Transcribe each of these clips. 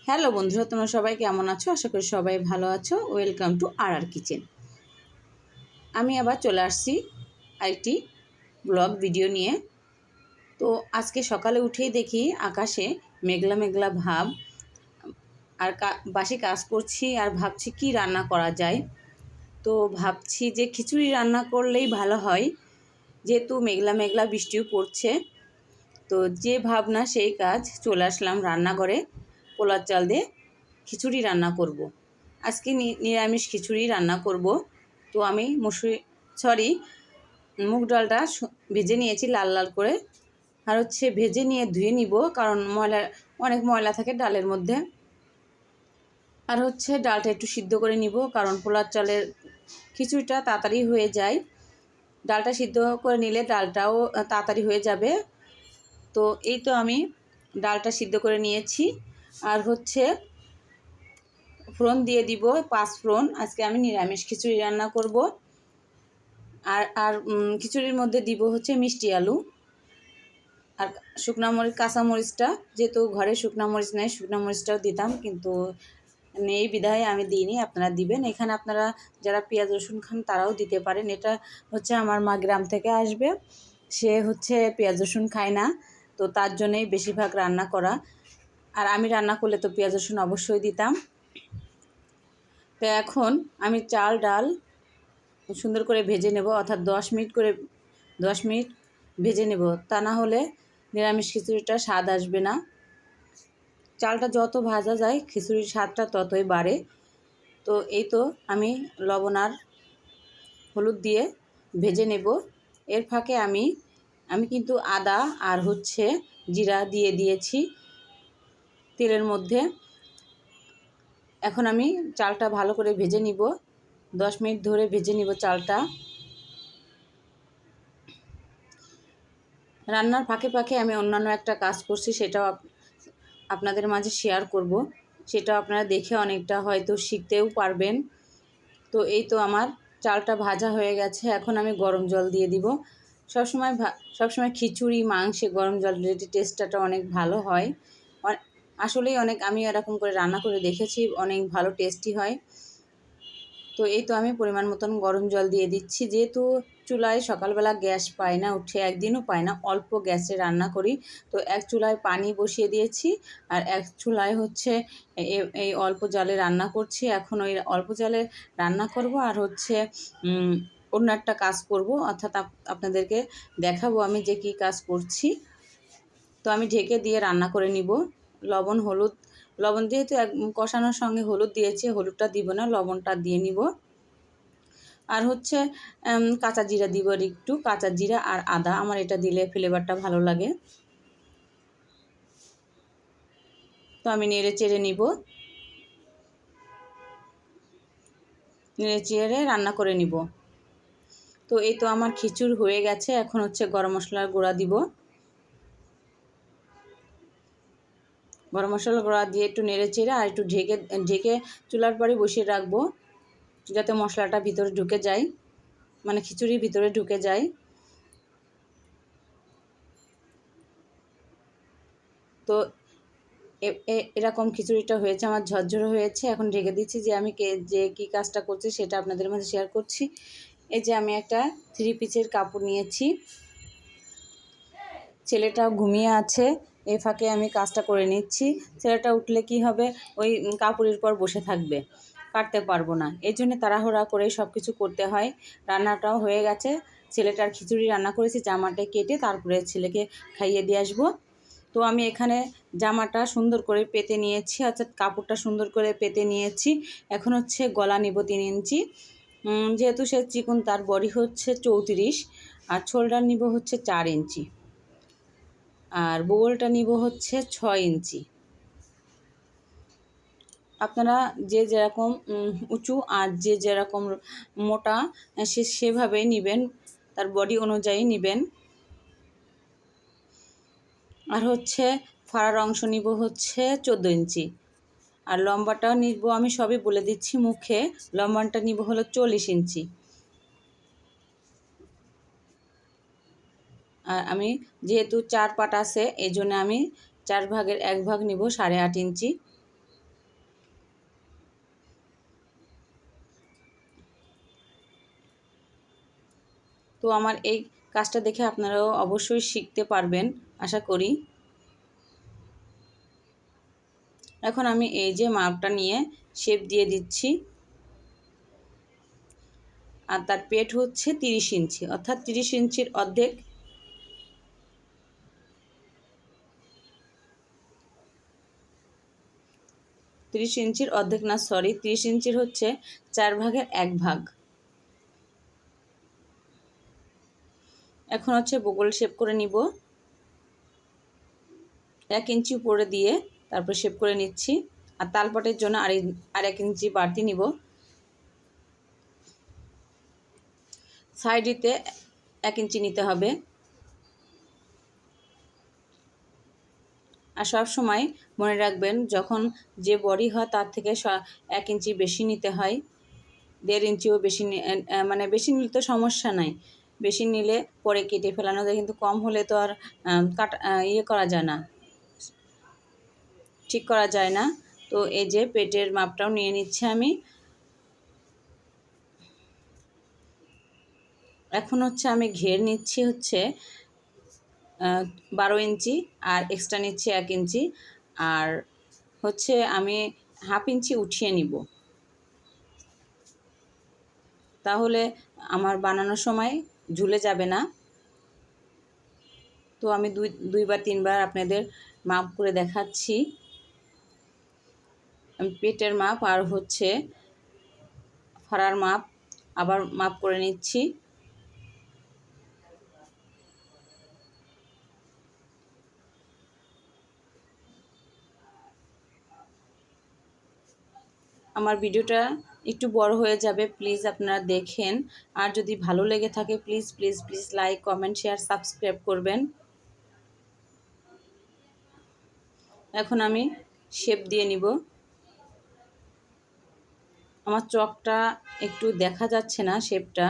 Hello বন্ধুরা, তোমরা সবাই কেমন আছো? আশা করি সবাই ভালো আছো। Welcome to our kitchen. আমি আবার চলে আসছি আরেকটি ব্লগ ভিডিও নিয়ে। তো আজকে সকালে উঠেই দেখি আকাশে মেঘলা মেঘলা ভাব, আর বাসি কাজ করছি আর ভাবছি কি রান্না করা যায়। তো ভাবছি যে খিচুড়ি রান্না করলেই ভালো হয়, যেহেতু মেঘলা মেঘলা বৃষ্টিও পড়ছে। তো যে ভাবনা সেই কাজ, চলে আসলাম রান্নাঘরে। পোলার চাল দিয়ে খিচুড়ি রান্না করব। আজকে নিরামিষ খিচুড়ি রান্না করব। তো আমি মুগ ডালটা ভেজে নিয়েছি লাল লাল করে, আর ভেজে নিয়ে ধুয়ে নিব, কারণ অনেক ময়লা থাকে ডালের মধ্যে। আর ডালটা একটু সিদ্ধ করে নিব, কারণ পোলার চালের খিচুড়িটা তাড়াতাড়ি হয়ে যায়। ডালটা সিদ্ধ করে নিলে ডালটাও তাড়াতাড়ি হয়ে যাবে। তো এই তো আমি ডালটা সিদ্ধ করে নিয়েছি। আর ফোড়ন দিয়ে দিব 5 ফোড়ন। আজকে আমি নিরামিষ খিচুড়ি রান্না করব। আর আর খিচুড়ির মধ্যে দিব মিষ্টি আলু আর শুকনা মরিচ, কাঁচা মরিচটা, যেহেতু ঘরে শুকনা মরিচ নেই, শুকনা মরিচটাও দিতাম, কিন্তু নেই বিধায় আমি দিইনি। আপনারা দিবেন। এখানে আপনারা যারা পেঁয়াজ রসুন খান তারাও দিতে পারেন। এটা আমার মা গ্রাম থেকে আসবে, সে পেঁয়াজ রসুন খায় না, তো তার জন্যই বেশিরভাগ রান্না করা। আর আমি রান্না করলে তো পেঁয়াজ রসুন অবশ্যই দিতাম। তো এখন আমি চাল ডাল সুন্দর করে ভেজে নেব, অর্থাৎ 10 মিনিট ভেজে নেব। তা না হলে নিরামিষ খিচুড়িটা স্বাদ আসবে না। চালটা যত ভাজা যায় খিচুড়ির স্বাদটা ততই বাড়ে। তো এই তো আমি লবণ আর হলুদ দিয়ে ভেজে নেব। এর ফাঁকে আমি কিন্তু আদা আর জিরা দিয়ে দিয়েছি তেলের মধ্যে। এখন আমি চালটা ভালো করে ভেজে নিব, 10 মিনিট ধরে ভেজে নিব চালটা। রান্নার ফাঁকে ফাঁকে আমি অন্যান্য একটা কাজ করছি, সেটাও আপনাদের মাঝে শেয়ার করব। সেটাও আপনারা দেখে অনেকটা হয়তো শিখতেও পারবেন। তো এই তো আমার চালটা ভাজা হয়ে গেছে। এখন আমি গরম জল দিয়ে দিব। সবসময় খিচুড়ি মাংসে গরম জল দিলে টেস্টটা অনেক ভালো হয়। আসলেই আমি এরকম করে রান্না করে দেখেছি, অনেক ভালো টেস্টি হয়। তো এই তো আমি পরিমাণ মতন গরম জল দিয়ে দিচ্ছি। যেহেতু চুলায় সকালবেলা গ্যাস পাই না, উঠে একদিনও পাই না, অল্প গ্যাসে রান্না করি। তো এক চুলায় পানি বসিয়ে দিয়েছি, আর এক চুলায় এই অল্প জালে রান্না করছি। এখন ওই অল্প জালে রান্না করব, আর অন্য একটা কাজ করব, অর্থাৎ আপনাদেরকে দেখাবো আমি যে কি কাজ করছি। তো আমি ঢেকে দিয়ে রান্না করে নিব। লবণ যেহেতু কষানোর সঙ্গে হলুদ দিয়েছি, হলুদটা দিব না, লবণটা দিয়ে নিব। আর কাঁচা জিরা দিব, একটু কাঁচা জিরা আর আদা, আমার এটা দিলে ফ্লেভারটা ভালো লাগে। তো আমি নেড়ে চেড়ে নিব, নেড়ে চেড়ে রান্না করে নিব। তো এই তো আমার খিচুড়ি হয়ে গেছে। এখন গরম মশলার গুঁড়া দিব। গরম মশলার গুঁড়া দিয়ে একটু নেড়ে চেড়ে আর একটু ঢেকে চুলার পরে বসিয়ে রাখবো, যাতে মশলাটা ভিতরে ঢুকে যায়, মানে খিচুড়ির ভিতরে ঢুকে যায়। তো এরকম খিচুড়িটা হয়েছে, আমার ঝরঝরে হয়েছে। এখন ঢেকে দিচ্ছি। যে আমি যে কী কাজটা করছি সেটা আপনাদের মাঝে শেয়ার করছি। এই যে আমি একটা 3 পিসের কাপড় নিয়েছি, ছেলেটা ঘুমিয়ে আছে, এই ফাঁকে আমি কাজটা করে নিচ্ছি। ছেলেটা উঠলে কি হবে, ওই কাপড়ের পর বসে থাকবে, কাটতে পারবো না। এই জন্য তাড়াহুড়া করে সব কিছু করতে হয়। রান্নাটাও হয়ে গেছে, ছেলেটার খিচুড়ি রান্না করেছি, জামাটা কেটে তারপরে ছেলেকে খাইয়ে দিয়ে আসবো। তো আমি এখানে জামাটা সুন্দর করে পেতে নিয়েছি, অর্থাৎ কাপড়টা সুন্দর করে পেতে নিয়েছি। এখন গলা নিব 3 ইঞ্চি। যেহেতু সে চিকন, তার বডি 34, আর শোল্ডার নিব 4 ইঞ্চি, আর বগলটা নিব 6 ইঞ্চি। আপনারা যে যেরকম উঁচু আর যে যেরকম মোটা সেভাবেই নেবেন, তার বডি অনুযায়ী নেবেন। আর ফাড়ার অংশ নিব 14 ইঞ্চি, আর লম্বাটাও নিব, আমি সবই বলে দিচ্ছি মুখে, লম্বাটা নিব 40 ইঞ্চি। আর আমি যেহেতু 4 পাট আছে, এই জন্য আমি 4 ভাগের 1 ভাগ নিব 8.5 ইঞ্চি। তো আমার এই কাজটা দেখে আপনারাও অবশ্যই শিখতে পারবেন আশা করি। এখন আমি এই যে মাপটা নিয়ে শেপ দিয়ে দিচ্ছি। আর তার পেট হচ্ছে 30 ইঞ্চি, অর্থাৎ 30 ইঞ্চির অর্ধেক। তিরিশ ইঞ্চির অর্ধেক না, সরি, 30 ইঞ্চির হচ্ছে 4 ভাগের 1 ভাগ। এখন হচ্ছে বগল শেপ করে নিব। 1 ইঞ্চি উপরে দিয়ে তারপর শেপ করে নিচ্ছি। আর তালপাটের জন্য আর 1 ইঞ্চি বাড়তি নিব। সাইডেতে 1 ইঞ্চি নিতে হবে। আর সব সময় মনে রাখবেন, যখন যে বডি হয় তার থেকে 1 ইঞ্চি বেশি নিতে হয়। 1.5 ইঞ্চিও বেশি, মানে বেশি নিলে তো সমস্যা নাই, বেশি নিলে পরে কেটে ফেলানো যায়, কিন্তু কম হলে তো আর কাটা করা যায় না, ঠিক করা যায় না। তো এই যে পেটের মাপটাও নিয়ে নিচ্ছি আমি। এখন হচ্ছে আমি ঘের নিচ্ছি হচ্ছে 12 ইঞ্চি, আর এক্সট্রা নিচ্ছি 1 ইঞ্চি, আর হচ্ছে আমি হাফ ইঞ্চি উঠিয়ে নিব, তাহলে আমার বানানোর সময় ঝুলে যাবে না। তো আমি দুইবার তিনবার আপনাদের মাপ করে দেখাচ্ছি। আমি পেটের মাপ আর হচ্ছে ফাড়ার মাপ আবার মাপ করে নিচ্ছি। আমার ভিডিওটা একটু বড় হয়ে যাবে, প্লিজ আপনারা দেখেন। আর যদি ভালো লেগে থাকে please please please like, comment, share, subscribe করবেন। এখন আমি শেপ দিয়ে নিব। আমার চকটা একটু দেখা যাচ্ছে না, শেপটা।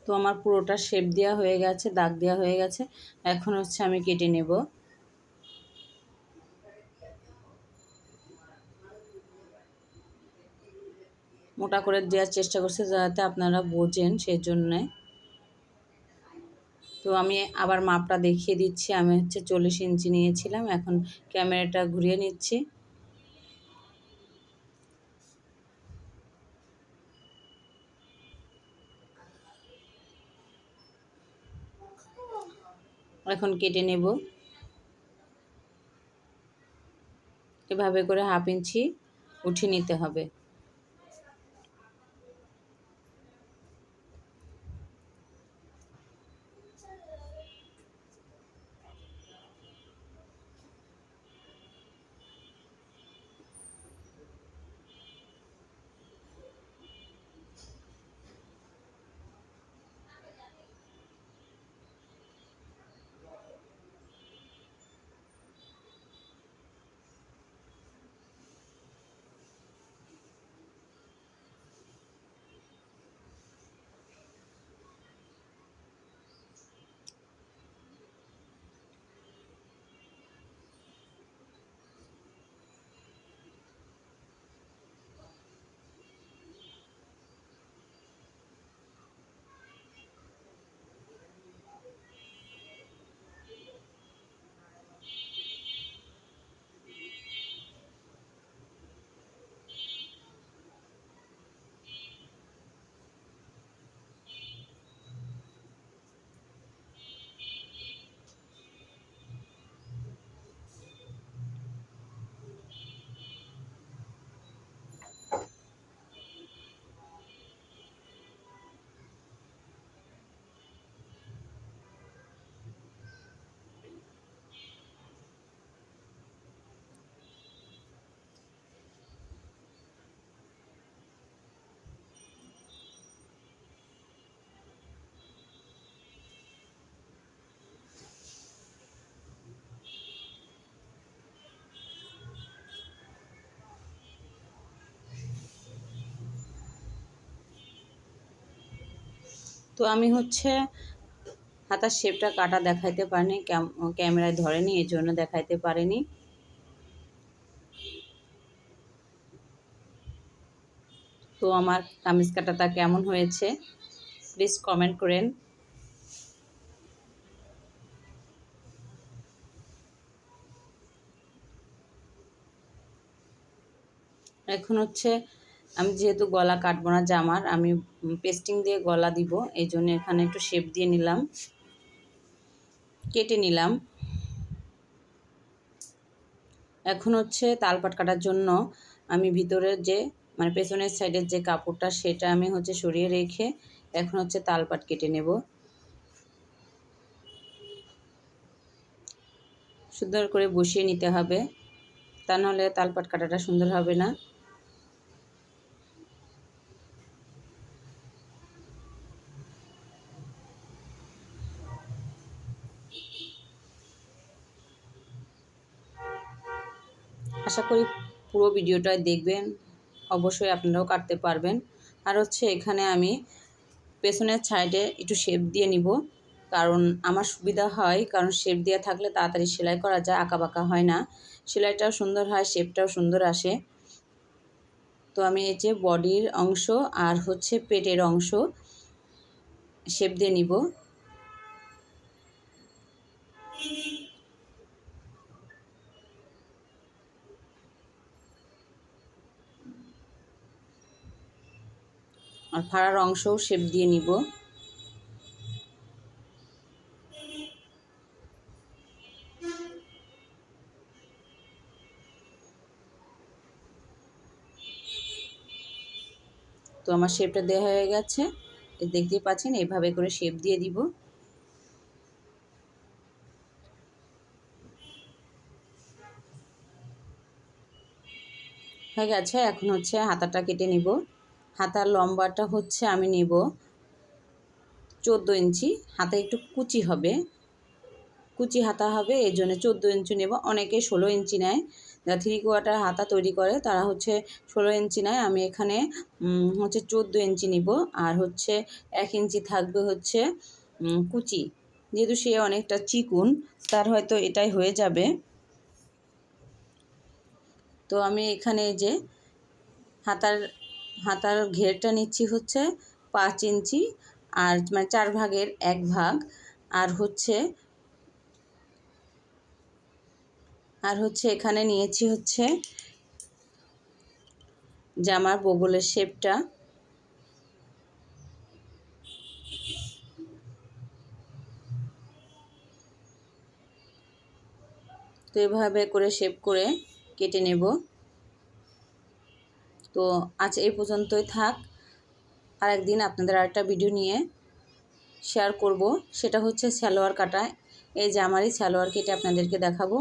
তো আমার পুরোটা শেপ দেওয়া হয়ে গেছে, দাগ দেওয়া হয়ে গেছে। এখন হচ্ছে আমি কেটে নেব। মোটা করে দেওয়ার চেষ্টা করছি যাতে আপনারা বোঝেন, সেই জন্যে। তো আমি আবার মাপটা দেখিয়ে দিচ্ছি। আমি হচ্ছে 40 ইঞ্চি নিয়েছিলাম, এখন ক্যামেরাটা ঘুরিয়ে নিচ্ছি। এখন কেটে নেব। এভাবে করে হাফ ইঞ্চি উঠিয়ে নিতে হবে। তো আমি হচ্ছে হাতার শেপটা কাটা দেখাইতে পারিনি, ক্যামেরায় ধরেনি, এই জন্য দেখাইতে পারিনি। তো আমার কামিজ কাটাটা কেমন হয়েছে প্লিজ কমেন্ট করেন। এখন হচ্ছে আমি যেহেতু গলা কাটবো না জামার, আমি পেস্টিং দিয়ে গলা দিব, এই জন্য এখানে একটু শেপ দিয়ে নিলাম, কেটে নিলাম। এখন হচ্ছে তালপাট কাটার জন্য আমি ভিতরের যে মানে পেছনের সাইডের যে কাপড়টা সেটা আমি হচ্ছে সরিয়ে রেখে এখন হচ্ছে তালপাট কেটে নেব। সুন্দর করে বসিয়ে নিতে হবে, তা নাহলে তালপাট কাটাটা সুন্দর হবে না। আশা করি পুরো ভিডিওটাই দেখবেন, অবশ্যই আপনারাও কাটতে পারবেন। আর হচ্ছে এখানে আমি পেছনের সাইডে একটু শেপ দিয়ে নিব, কারণ আমার সুবিধা হয়, কারণ শেপ দেওয়া থাকলে তাড়াতাড়ি সেলাই করা যায়, আঁকাবাঁকা হয় না, সেলাইটাও সুন্দর হয়, শেপটাও সুন্দর আসে। তো আমি এই যে বডির অংশ আর হচ্ছে পেটের অংশ শেপ দিয়ে নিব। আর ফাড়ার অংশও শেপ দিয়ে নিব। তো আমার শেপটা দেওয়া হয়ে গেছে, দেখতেই পাচ্ছেন, এইভাবে করে শেপ দিয়ে দিব। হয়ে গেছে। এখন হচ্ছে হাতাটা কেটে নিব। হাতার লম্বাটা হচ্ছে আমি নেব 14 ইঞ্চি। হাতে একটু কুচি হবে, কুচি হাতা হবে, এই জন্য 14 ইঞ্চি নেব। অনেকে 16 ইঞ্চি নেয়, যারা 3/4 হাতা তৈরি করে তারা হচ্ছে 16 ইঞ্চি নেয়। আমি এখানে হচ্ছে 14 ইঞ্চি নিব। আর হচ্ছে 1 ইঞ্চি থাকবে হচ্ছে কুচি, যেহেতু সে অনেকটা চিকুন, তার হয়তো এটাই হয়ে যাবে। তো আমি এখানে যে হাতার হাতার ঘেরটা নিচ্ছি হচ্ছে 5 ইঞ্চি, আর মানে 4 ভাগের 1 ভাগ। আর হচ্ছে এখানে নিয়েছি হচ্ছে জামার বগলের শেপটা। তো এভাবে করে শেপ করে কেটে নেব। তো আজ এই পর্যন্তই থাক, আর একদিন আপনাদের আরেকটা ভিডিও নিয়ে শেয়ার করব, সেটা হচ্ছে সালোয়ার কাটা। এই জামারই সালোয়ার কেটে আপনাদেরকে দেখাবো।